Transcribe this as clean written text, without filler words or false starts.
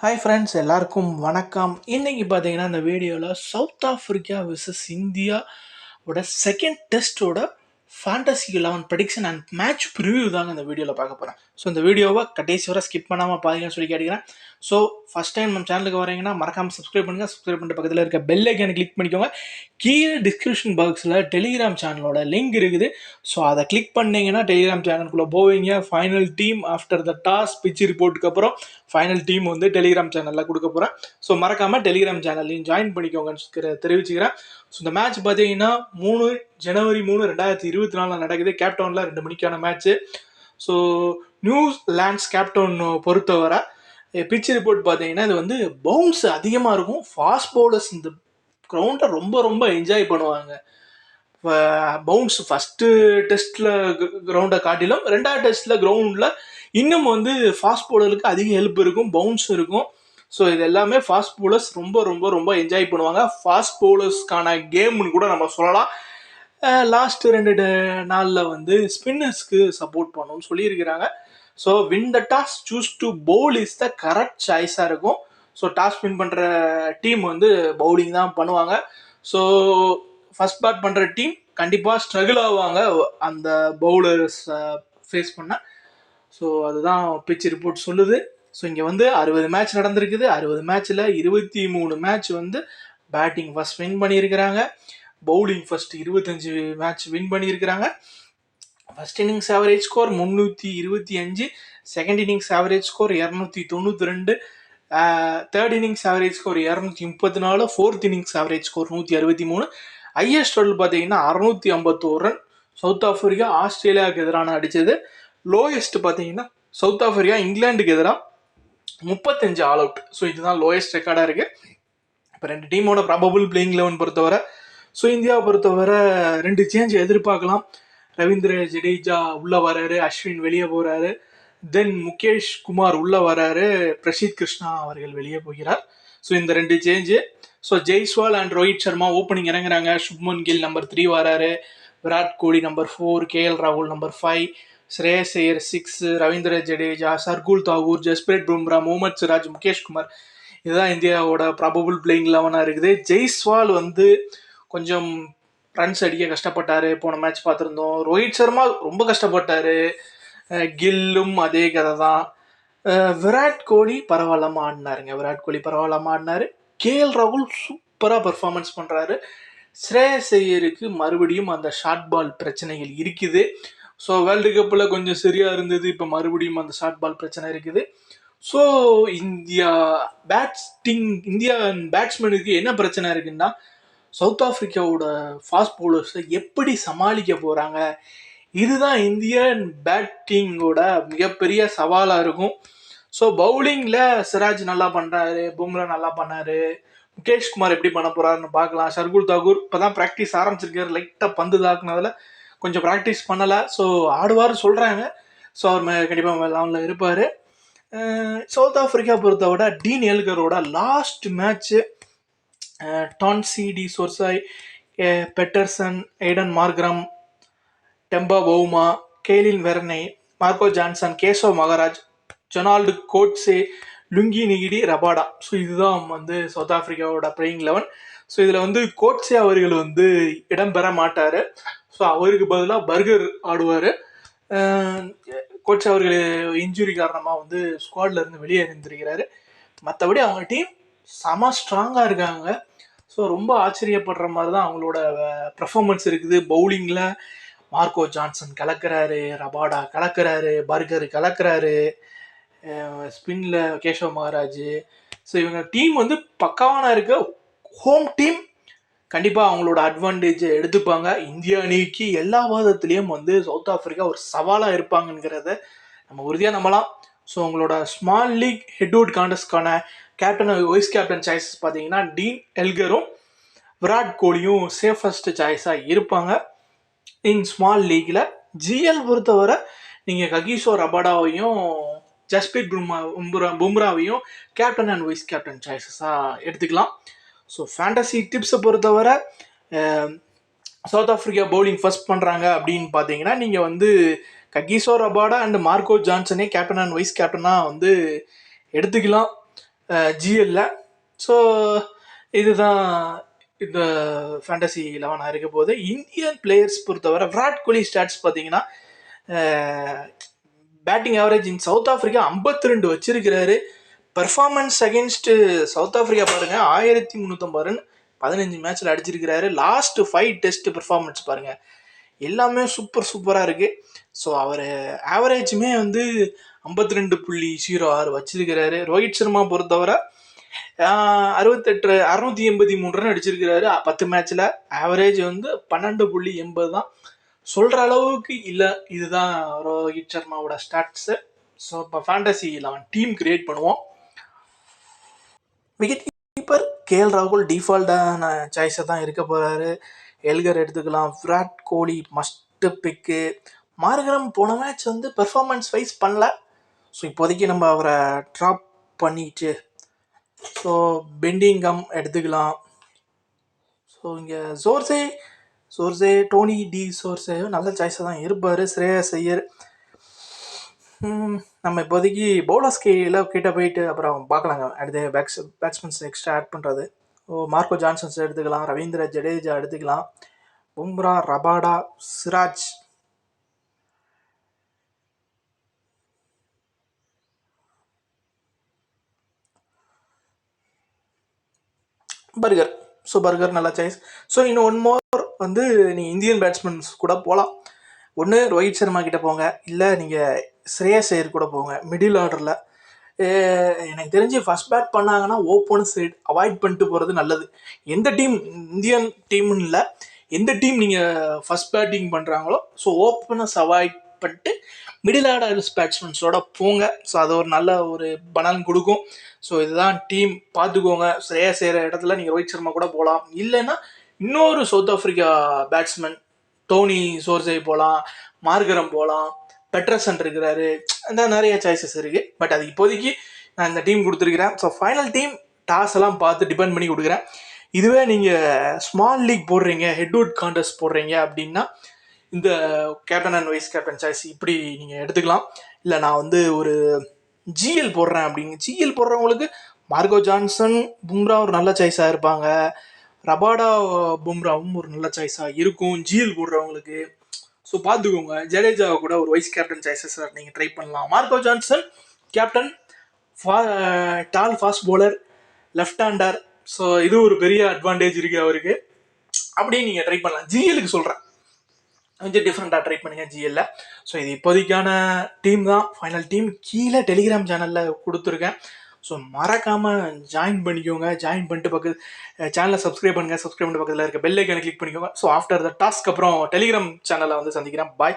Hi friends, எல்லாருக்கும் வணக்கம். இன்னைக்கு பார்த்தீங்கன்னா இந்த வீடியோவில் சவுத் ஆஃப்ரிக்கா விசஸ் இந்தியாவோட செகண்ட் டெஸ்ட்டோட fantasy 11 prediction and match preview தாங்க இந்த வீடியோவில் பார்க்க போகிறேன். ஸோ இந்த வீடியோவை கடைசி வரை ஸ்கிப் பண்ணாமல் பாருங்கன்னு சொல்லி கேட்டுக்கிறேன். ஸோ ஃபஸ்ட் டைம் நம்ம சேனலுக்கு வரீங்கன்னா மறக்காமல் சப்ஸ்கிரைப் பண்ணுங்கள். சப்ஸ்கிரைப் பண்ணிட்டு பக்கத்தில் இருக்க பெல் ஐக்கானை கிளிக் பண்ணிக்கோங்க. கீழே டிஸ்கிரிப்ஷன் பாக்ஸில் டெலிகிராம் சேனலோட லிங்க் இருக்குது. ஸோ அதை கிளிக் பண்ணிங்கன்னா டெலிகிராம் சேனலுக்குள்ளே போவீங்க. Final team after the toss pitch ரிப்போர்ட்டுக்கு அப்புறம் ஃபைனல் டீம் வந்து டெலிகிராம் சேனலில் கொடுக்க போகிறேன். ஸோ மறக்காமல் டெலிகிராம் சேனல்லையும் ஜாயின் பண்ணிக்கோங்கன்னு தெரிவிச்சுக்கிறேன். ஸோ இந்த மேட்ச் பார்த்தீங்கன்னா ஜனவரி 3, 2024 நடக்குது. கேப்டவுனில் 2 மணிக்கான மேட்ச்சு. ஸோ நியூசிலாண்ட்ஸ் கேப்டவுன் பொறுத்தவரை பிச் ரிப்போர்ட் பார்த்தீங்கன்னா இது வந்து பவுன்ஸ் அதிகமாக இருக்கும். ஃபாஸ்ட் பவுலர்ஸ் இந்த கிரவுண்டை ரொம்ப ரொம்ப என்ஜாய் பண்ணுவாங்க. பவுன்ஸ் ஃபஸ்ட்டு டெஸ்ட்டில் கிரவுண்டை காட்டிலும் 2வது டெஸ்ட்டில் கிரவுண்டில் இன்னும் வந்து ஃபாஸ்ட் பவுலருக்கு அதிக ஹெல்ப் இருக்கும், பவுன்ஸ் இருக்கும். ஸோ இது எல்லாமே ஃபாஸ்ட் பவுலர்ஸ் ரொம்ப ரொம்ப ரொம்ப என்ஜாய் பண்ணுவாங்க. ஃபாஸ்ட் பவுலர்ஸ்க்கான கேம்னு கூட நம்ம சொல்லலாம். லாஸ்ட் 2 நாளில் வந்து ஸ்பின்னர்ஸ்க்கு சப்போர்ட் பண்ணணும்னு சொல்லியிருக்கிறாங்க. So win the toss choose to bowl is the correct சாய்ஸாக இருக்கும். ஸோ டாஸ் வின் பண்ணுற டீம் வந்து பவுலிங் தான் பண்ணுவாங்க. ஸோ ஃபஸ்ட் பேட் பண்ணுற டீம் கண்டிப்பாக ஸ்ட்ரகிள் ஆவாங்க அந்த பவுலர்ஸ் ஃபேஸ் பண்ண. ஸோ அதுதான் பிச் ரிப்போர்ட் சொல்லுது. ஸோ இங்கே வந்து 60 மேட்ச் நடந்திருக்குது. 60 மேட்ச்சில் 23 மேட்ச் வந்து பேட்டிங் ஃபர்ஸ்ட் வின் பண்ணியிருக்கிறாங்க. பவுலிங் ஃபர்ஸ்ட் 25 மேட்ச் வின் பண்ணியிருக்கிறாங்க. First innings average score 325, second innings average score 292, third innings average score 234, fourth innings average score 163. Highest total பார்த்தீங்கன்னா 651 ரன் சவுத் ஆஃப்ரிக்கா ஆஸ்திரேலியாவுக்கு எதிரான அடித்தது. லோயஸ்ட் பார்த்தீங்கன்னா சவுத் ஆஃப்ரிக்கா இங்கிலாந்துக்கு எதிராக 35 all out. So இதுதான் lowest ரெக்கார்டாக இருக்குது. இப்போ 2 டீமோட ப்ராபபிள் பிளேயிங் 11 பொறுத்தவரை, ஸோ இந்தியாவை பொறுத்தவரை 2 சேஞ்ச் எதிர்பார்க்கலாம். ரவீந்திர ஜடேஜா உள்ளே வராரு, அஸ்வின் வெளியே போகிறாரு. தென் முகேஷ் குமார் உள்ளே வராரு, பிரசித் கிருஷ்ணா அவர்கள் வெளியே போகிறார். ஸோ இந்த 2 change. So Jaiswal and Rohit Sharma opening இறங்குறாங்க. சுப்மன் கில் நம்பர் 3 வராரு, விராட் கோலி நம்பர் 4, KL ராகுல் நம்பர் 5, ஸ்ரேயஸ் ஐயர் 6, ரவீந்திர ஜடேஜா, சர்குல் தாகூர், ஜஸ்பிரீத் பும்ரா, முகமது சிராஜ், முகேஷ் குமார். இதுதான் இந்தியாவோட ப்ராபபிள் பிளேயிங் 11 இருக்குது. ஜெய்ஸ்வால் வந்து கொஞ்சம் ரன்ஸ் அடிக்க கஷ்டப்பட்டார், போன மேட்ச் பார்த்துருந்தோம். ரோஹித் சர்மா ரொம்ப கஷ்டப்பட்டார். கில்லும் அதே கதை தான். விராட் கோலி பரவாயில்லாமல் ஆடினாரு. KL ராகுல் சூப்பராக பர்ஃபார்மன்ஸ் பண்ணுறாரு. ஸ்ரேயஸ் ஐயருக்கு மறுபடியும் அந்த ஷார்ட் பால் பிரச்சனைகள் இருக்குது. ஸோ வேர்ல்டு கப்பில் கொஞ்சம் சரியாக இருந்தது, இப்போ மறுபடியும் அந்த ஷார்ட் பால் பிரச்சனை இருக்குது. ஸோ இந்தியா பேட்ஸ்மேனுக்கு என்ன பிரச்சனை இருக்குன்னா, சவுத் ஆஃப்ரிக்காவோட ஃபாஸ்ட் பவுலர்ஸை எப்படி சமாளிக்க போகிறாங்க, இதுதான் இந்தியன் பேட்டிங்கோட மிகப்பெரிய சவாலாக இருக்கும். ஸோ பவுலிங்கில் சிராஜ் நல்லா பண்ணுறாரு, பும்ரா நல்லா பண்ணார், முகேஷ் குமார் எப்படி பண்ண போகிறாருன்னு பார்க்கலாம். சர்குல் தாகூர் இப்போ தான் ப்ராக்டிஸ் ஆரம்பிச்சிருக்காரு, லைட்டாக பந்து தாக்குனதில் கொஞ்சம் ப்ராக்டிஸ் பண்ணலை. ஸோ ஆடுவார் சொல்கிறாங்க. ஸோ அவர் கண்டிப்பாக 11ல் இருப்பார். சவுத் ஆஃப்ரிக்கா பொறுத்தவரை டீன் எல்கரோட last match Tony de Zorzi, Petersen, Aiden Markram, Temba Bavuma, Kyle Verreynne, Marco Jansen, Keshav Maharaj, Gerald Coetzee, Lungi Ngidi, Rabada. So இதுதான் வந்து சவுத் ஆஃப்ரிக்காவோட பிளேயிங் 11. ஸோ இதில் வந்து கோட்ஸே அவர்கள் வந்து இடம்பெற மாட்டார். ஸோ அவருக்கு பதிலாக பர்கர் ஆடுவார். கோட்ஸே அவர்கள் இன்ஜுரி காரணமாக வந்து ஸ்குவாட்ல இருந்து வெளியே இருந்திருக்கிறாரு. மற்றபடி அவங்க டீம் செம ஸ்ட்ராங்காக இருக்காங்க. ஸோ ரொம்ப ஆச்சரியப்படுற மாதிரி தான் அவங்களோட பெர்ஃபார்மன்ஸ் இருக்குது. பவுலிங்கில் மார்க்கோ ஜான்சன் கலக்கிறாரு, ரபாடா கலக்கிறாரு, பர்கர் கலக்கிறாரு, ஸ்பின்ல கேசவ் மகாராஜ். ஸோ இவங்க டீம் வந்து பக்காவான இருக்க. ஹோம் டீம் கண்டிப்பாக அவங்களோட அட்வான்டேஜை எடுத்துப்பாங்க. இந்திய அணிக்கு எல்லா வாதத்துலேயும் வந்து சவுத் ஆஃப்ரிக்கா ஒரு சவாலாக இருப்பாங்கங்கிறத நம்ம உறுதியாக நம்பலாம். ஸோ உங்களோட ஸ்மால் லீக் ஹெட்வுட் கான்டெஸ்ட்கான கேப்டன் வைஸ் கேப்டன் சாய்ஸஸ் பார்த்தீங்கன்னா டீன் எல்கரும் விராட் கோலியும் சேஃபஸ்ட் சாய்ஸாக இருப்பாங்க இன் ஸ்மால் லீக்கில். GL பொறுத்தவரை நீங்கள் ககிசோர் ரபாடாவையும் ஜஸ்பிரீத் பும்ராவையும் கேப்டன் அண்ட் வைஸ் கேப்டன் சாய்ஸஸாக எடுத்துக்கலாம். ஸோ ஃபேண்டசி டிப்ஸை பொறுத்தவரை சவுத் ஆஃப்ரிக்கா பவுலிங் ஃபர்ஸ்ட் பண்ணுறாங்க அப்படின்னு பார்த்தீங்கன்னா நீங்கள் வந்து ககிசோ ரபாடா அண்ட் மார்க்கோ ஜான்சனே கேப்டன் அண்ட் வைஸ் கேப்டனாக வந்து எடுத்துக்கலாம். ஜிஎல்ல. ஸோ இதுதான் இந்த ஃபேண்டசி 11 இருக்க போது. இந்தியன் பிளேயர்ஸ் பொறுத்தவரை விராட் கோலி ஸ்டாட்ஸ் பார்த்தீங்கன்னா batting average in South Africa 52 வச்சிருக்கிறாரு. பெர்ஃபார்மன்ஸ் அகேன்ஸ்ட் சவுத் ஆஃப்ரிக்கா பாருங்க 1350 ரன் 15 மேட்ச்ல அடிச்சிருக்கிறாரு. லாஸ்ட் 5 டெஸ்ட் பெர்ஃபார்மன்ஸ் பாருங்க எல்லாமே சூப்பராக இருக்கு. ஸோ அவர் ஆவரேஜுமே வந்து 52.06 வச்சிருக்கிறாரு. ரோஹித் சர்மா பொறுத்தவரை 683 ரன் அடிச்சிருக்கிறாரு 10 மேட்ச்ல. ஆவரேஜ் வந்து 12.80 தான். சொல்ற அளவுக்கு இல்லை. இதுதான் ரோஹித் சர்மாவோட ஸ்டாட்ஸு. ஸோ இப்போ ஃபேண்டசி 11 டீம் கிரியேட் பண்ணுவோம். விக்கெட் கீப்பர் கேஎல் ராகுல் டிஃபால்ட்டான சாய்ஸை தான் இருக்க போகிறாரு. எல்கர் எடுத்துக்கலாம். விராட் கோலி மஸ்ட் பிக்கு. மார்கரம் போன மேட்ச் வந்து பெர்ஃபார்மன்ஸ் வைஸ் பண்ணல. ஸோ இப்போதைக்கு நம்ம அவரை ட்ராப் பண்ணிட்டு ஸோ பெண்டிங்கம் எடுத்துக்கலாம். ஸோ இங்கே சோர்சே டோனி டி சோர்சே நல்ல சாய்ஸாக தான் இருப்பார். ஸ்ரேயஸ் ஐயர் நம்ம இப்போதைக்கு பவுலர்ஸ் கிட்ட போயிட்டு அப்புறம் பார்க்கலாங்க. அடுத்து பேட்ஸ்மேன்ஸ் எக்ஸ்ட்ரா ஆட் பண்ணுறது. மார்க்கோ ஜான்சன்ஸ் எடுத்துக்கலாம். ரவீந்திர ஜடேஜா எடுத்துக்கலாம். Bumrah, Rabada, Siraj, burger. So burger நல்ல சாய்ஸ். ஸோ இன்னும் ஒன் மோர் வந்து நீங்கள் இந்தியன் பேட்ஸ்மேன்ஸ் கூட போகலாம். ஒன்று ரோஹித் சர்மா கிட்ட போங்க, இல்லை நீங்கள் ஸ்ரேயஸ் ஐயர் கூட போங்க. மிடில் ஆர்டரில் எனக்கு தெரிஞ்சு ஃபர்ஸ்ட் பேட் பண்ணாங்கன்னா ஓப்பன் சைடு அவாய்ட் பண்ணிட்டு போகிறது நல்லது. எந்த டீம் இந்தியன் டீம்னு இல்லை, எந்த டீம் நீங்கள் ஃபர்ஸ்ட் பேட்டிங் பண்ணுறாங்களோ ஸோ ஓப்பனர்ஸ் அவாய்ட் பண்ணிட்டு மிடில் ஆர்டர்ஸ் பேட்ஸ்மேன்ஸோட போங்க. ஸோ அது ஒரு நல்ல ஒரு பலன் கொடுக்கும். ஸோ இதுதான் டீம், பார்த்துக்கோங்க. ஸ்ரேயஸ் ஐயர் இடத்துல நீங்கள் ரோஹித் சர்மா கூட போகலாம். இல்லைன்னா இன்னொரு சவுத் ஆஃப்ரிக்கா பேட்ஸ்மேன் டோனி சோர்சே போகலாம், மார்கரம் போகலாம், பெட்ரசன் இருக்கிறாரு. அந்த நிறைய சாய்ஸஸ் இருக்குது. பட் அது இப்போதைக்கு நான் இந்த டீம் கொடுத்துருக்கிறேன். ஸோ ஃபைனல் டீம் டாஸ் எல்லாம் பார்த்து டிபெண்ட் பண்ணி கொடுக்குறேன். இதுவே நீங்கள் ஸ்மால் லீக் போடுறீங்க, ஹெட்வுட் கான்டெஸ்ட் போடுறீங்க அப்படின்னா இந்த captain and vice captain choice இப்படி நீங்கள் எடுத்துக்கலாம். இல்லை நான் வந்து ஒரு ஜிஎல் போடுறேன் அப்படிங்க, ஜிஎல் போடுறவங்களுக்கு மார்கோ ஜான்சன், பும்ரா ஒரு நல்ல சாய்ஸாக இருப்பாங்க. ரபாடா, பும்ராவும் ஒரு நல்ல சாய்ஸாக இருக்கும் ஜிஎல் போடுறவங்களுக்கு. ஸோ பார்த்துக்கோங்க. ஜடேஜாவை கூட ஒரு வைஸ் கேப்டன் சாய்ஸஸ் நீங்கள் ட்ரை பண்ணலாம். Marco Jansen captain, tall fast bowler, left hander. So இது ஒரு பெரிய அட்வான்டேஜ் இருக்குது அவருக்கு. அப்படியே நீங்கள் ட்ரை பண்ணலாம். ஜிஎலுக்கு சொல்கிறேன், கொஞ்சம் டிஃப்ரெண்ட்டாக ட்ரை பண்ணுங்கள் ஜிஎல்ல. ஸோ இது இப்போதைக்கான டீம் தான். ஃபைனல் டீம் கீழே டெலிகிராம் சேனலில் கொடுத்துருக்கேன். ஸோ மறக்காமல் ஜாயின் பண்ணிக்கோங்க. ஜாயின் பண்ணிட்டு சேனலை சப்ஸ்கிரைப் பண்ணுங்கள். சப்ஸ்கிரைப் பண்ணிட்டு பக்கத்தில் இருக்க பெல் ஐக்கானை கிளிக் பண்ணிக்கோங்க. ஸோ ஆஃப்டர் த டாஸ்க் அப்புறம் டெலிகிராம் சேனலில் வந்து சந்திக்கிறேன். பாய்.